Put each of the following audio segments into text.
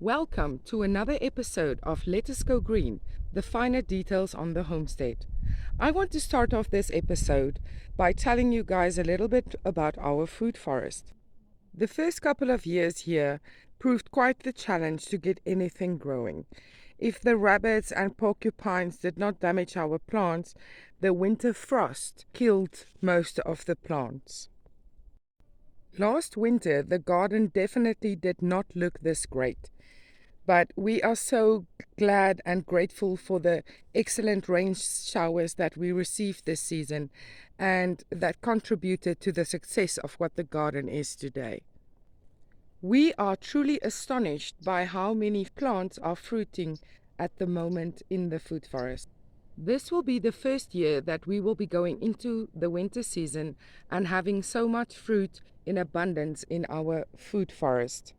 Welcome to another episode of Let Us Go Green, the finer details on the homestead. I want to start off this episode by telling you guys a little bit about our food forest. The first couple of years here proved quite the challenge to get anything growing. If the rabbits and porcupines did not damage our plants, the winter frost killed most of the plants. Last winter, the garden definitely did not look this great, but we are so glad and grateful for the excellent rain showers that we received this season and that contributed to the success of what the garden is today. We are truly astonished by how many plants are fruiting at the moment in the food forest. This will be the first year that we will be going into the winter season and having so much fruit in abundance in our food forest.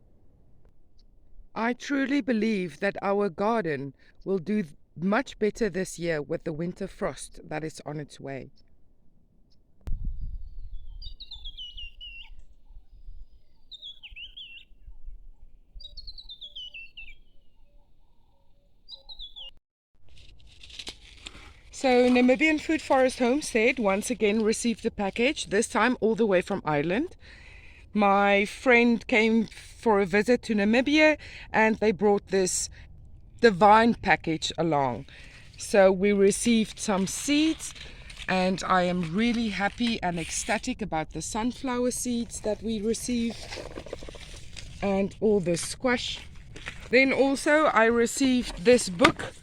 I truly believe that our garden will do much better this year with the winter frost that is on its way. So Namibian Food Forest Homestead once again received a package, this time all the way from Ireland. My friend came for a visit to Namibia and they brought this divine package along. So we received some seeds and I am really happy and ecstatic about the sunflower seeds that we received and all the squash. Then also I received this book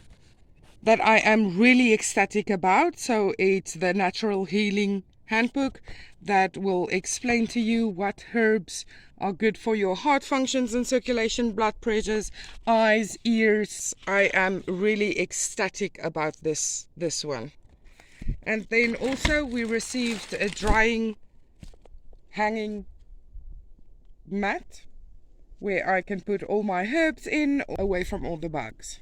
that I am really ecstatic about. So it's the Natural Healing Handbook that will explain to you what herbs are good for your heart functions and circulation, blood pressures, eyes, ears. I am really ecstatic about this one. And then also we received a drying hanging mat where I can put all my herbs in away from all the bugs.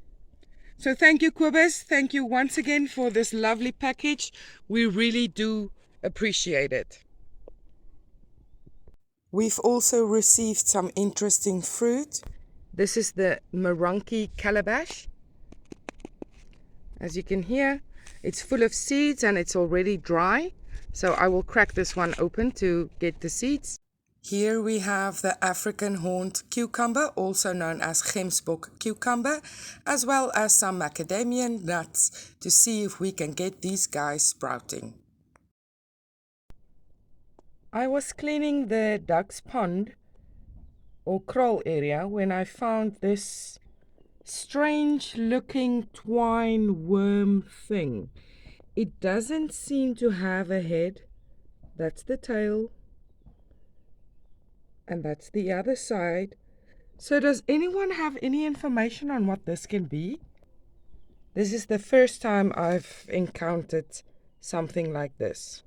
So thank you, Kobus. Thank you once again for this lovely package. We really do appreciate it. We've also received some interesting fruit. This is the Moronki calabash. As you can hear, it's full of seeds and it's already dry. So I will crack this one open to get the seeds. Here we have the African horned cucumber, also known as gemsbok cucumber, as well as some macadamia nuts to see if we can get these guys sprouting. I was cleaning the duck's pond or kraal area when I found this strange looking twine worm thing. It doesn't seem to have a head. That's the tail. And that's the other side. So does anyone have any information on what this can be? This is the first time I've encountered something like this.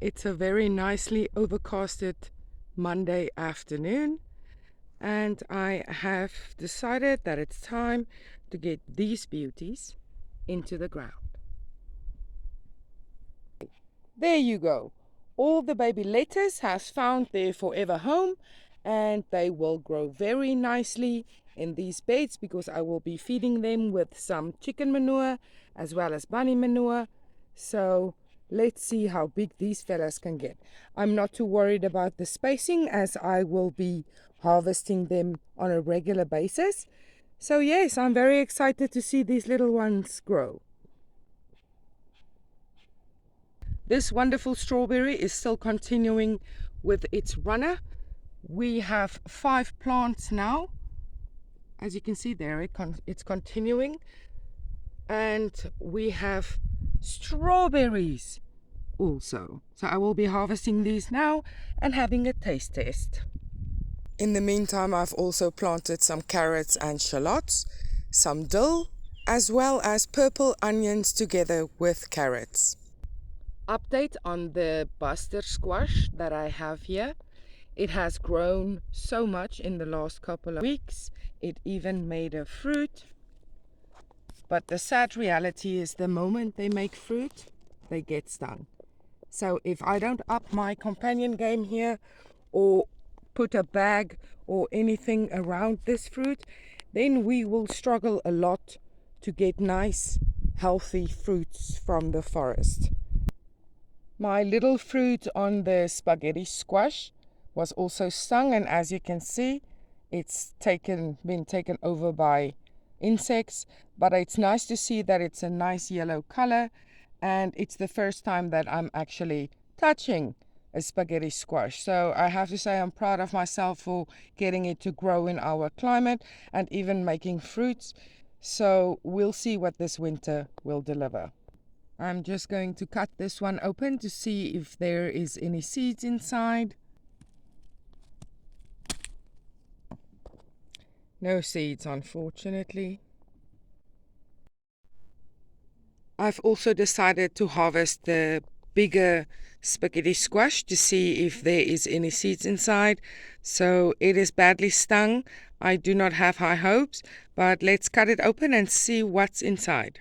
It's a very nicely overcasted Monday afternoon, and I have decided that it's time to get these beauties into the ground. There you go. All the baby lettuce has found their forever home, and they will grow very nicely in these beds because I will be feeding them with some chicken manure as well as bunny manure. So let's see how big these fellas can get. I'm not too worried about the spacing as I will be harvesting them on a regular basis. So yes, I'm very excited to see these little ones grow. This wonderful strawberry is still continuing with its runner. We have 5 plants now. As you can see there, it's continuing. And we have strawberries also. So I will be harvesting these now and having a taste test. In the meantime, I've also planted some carrots and shallots, some dill, as well as purple onions together with carrots. Update on the buster squash that I have here. It has grown so much in the last couple of weeks. It even made a fruit. But the sad reality is the moment they make fruit, they get stung. So if I don't up my companion game here or put a bag or anything around this fruit, then we will struggle a lot to get nice, healthy fruits from the forest. My little fruit on the spaghetti squash was also stung, and as you can see, it's been taken over by insects, but it's nice to see that it's a nice yellow color, and it's the first time that I'm actually touching a spaghetti squash. So I have to say I'm proud of myself for getting it to grow in our climate and even making fruits. So we'll see what this winter will deliver. I'm just going to cut this one open to see if there is any seeds inside. No seeds, unfortunately. I've also decided to harvest the bigger spaghetti squash to see if there is any seeds inside. So it is badly stung. I do not have high hopes, but let's cut it open and see what's inside.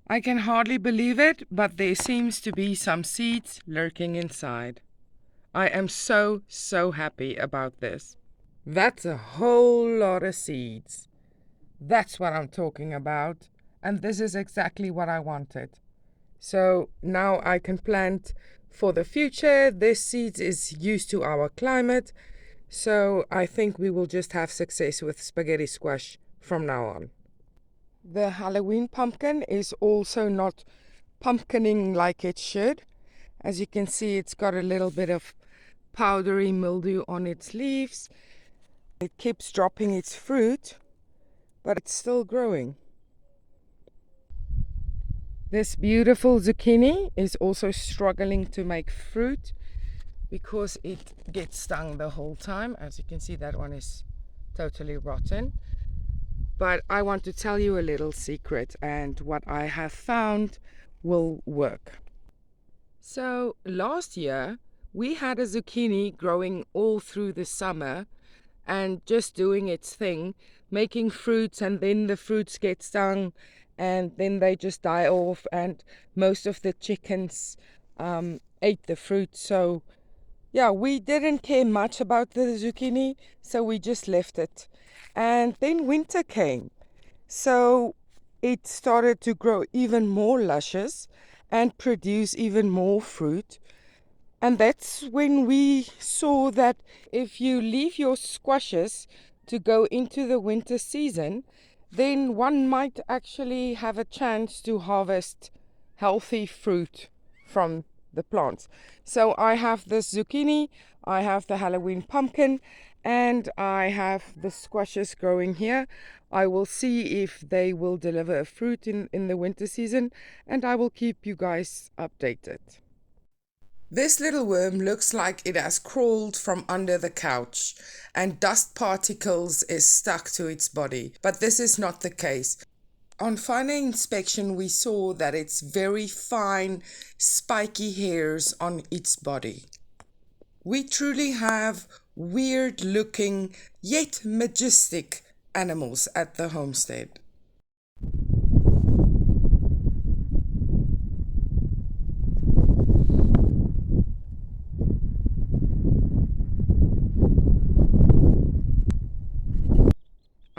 I can hardly believe it, but there seems to be some seeds lurking inside. I am so happy about this. That's a whole lot of seeds. That's what I'm talking about. And this is exactly what I wanted. So now I can plant for the future. This seeds is used to our climate. So I think we will just have success with spaghetti squash from now on. The Halloween pumpkin is also not pumpkining like it should. As you can see, it's got a little bit of powdery mildew on its leaves. It keeps dropping its fruit, but it's still growing. This beautiful zucchini is also struggling to make fruit because it gets stung the whole time. As you can see, that one is totally rotten. But I want to tell you a little secret, and what I have found will work. So last year we had a zucchini growing all through the summer and just doing its thing, making fruits, and then the fruits get stung and then they just die off, and most of the chickens ate the fruit. So yeah, we didn't care much about the zucchini, so we just left it. And then winter came, so it started to grow even more luscious and produce even more fruit. And that's when we saw that if you leave your squashes to go into the winter season, then one might actually have a chance to harvest healthy fruit from the plants. So I have the zucchini, I have the Halloween pumpkin, and I have the squashes growing here. I will see if they will deliver a fruit in the winter season, and I will keep you guys updated. This little worm looks like it has crawled from under the couch and dust particles is stuck to its body, but this is not the case. On finer inspection, we saw that it's very fine, spiky hairs on its body. We truly have weird looking yet majestic animals at the homestead.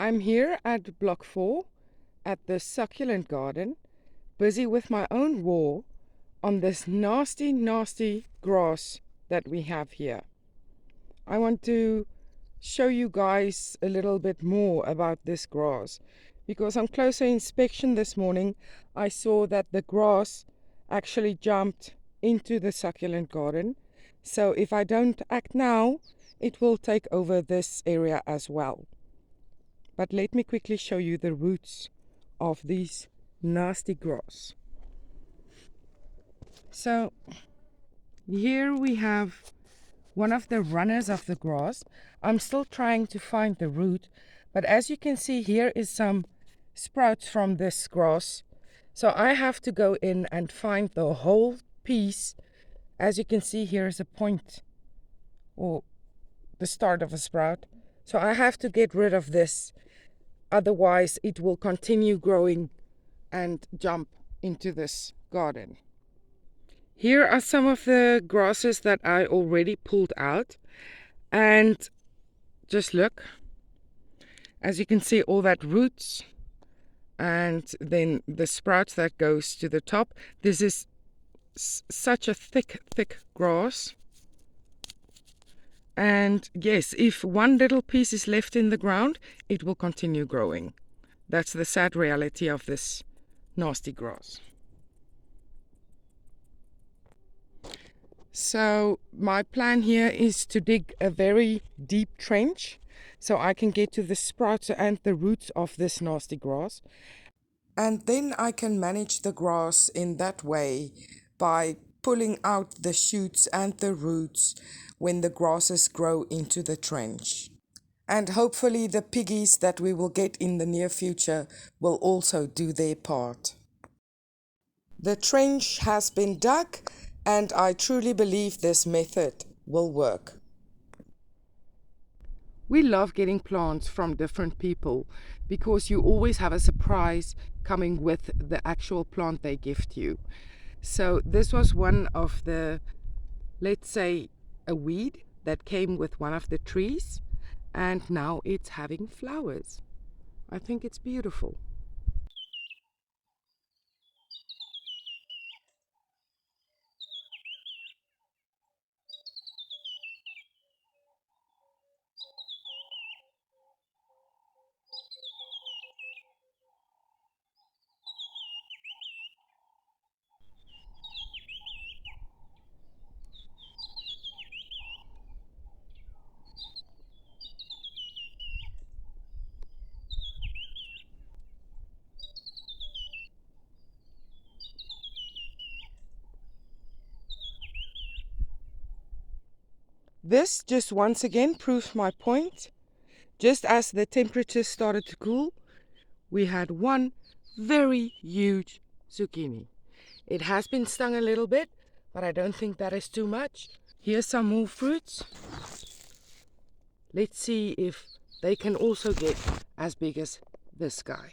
I'm here at block 4 at the succulent garden, busy with my own war on this nasty grass that we have here. I want to show you guys a little bit more about this grass, because on closer inspection this morning I saw that the grass actually jumped into the succulent garden. So if I don't act now, it will take over this area as well. But let me quickly show you the roots of these nasty grass. So here we have one of the runners of the grass. I'm still trying to find the root, but as you can see, here is some sprouts from this grass. So I have to go in and find the whole piece. As you can see, here is a point or the start of a sprout. So I have to get rid of this. Otherwise, it will continue growing and jump into this garden. Here are some of the grasses that I already pulled out, and just look, as you can see, all that roots and then the sprouts that goes to the top. This is such a thick grass. And yes, if one little piece is left in the ground, it will continue growing. That's the sad reality of this nasty grass. So my plan here is to dig a very deep trench so I can get to the sprouts and the roots of this nasty grass. And then I can manage the grass in that way by pulling out the shoots and the roots when the grasses grow into the trench. And hopefully the piggies that we will get in the near future will also do their part. The trench has been dug, and I truly believe this method will work. We love getting plants from different people because you always have a surprise coming with the actual plant they gift you. So this was one of the, let's say, a weed that came with one of the trees, and now it's having flowers. I think it's beautiful. This just once again proves my point. Just as the temperature started to cool, we had one very huge zucchini. It has been stung a little bit, but I don't think that is too much. Here's some more fruits. Let's see if they can also get as big as this guy.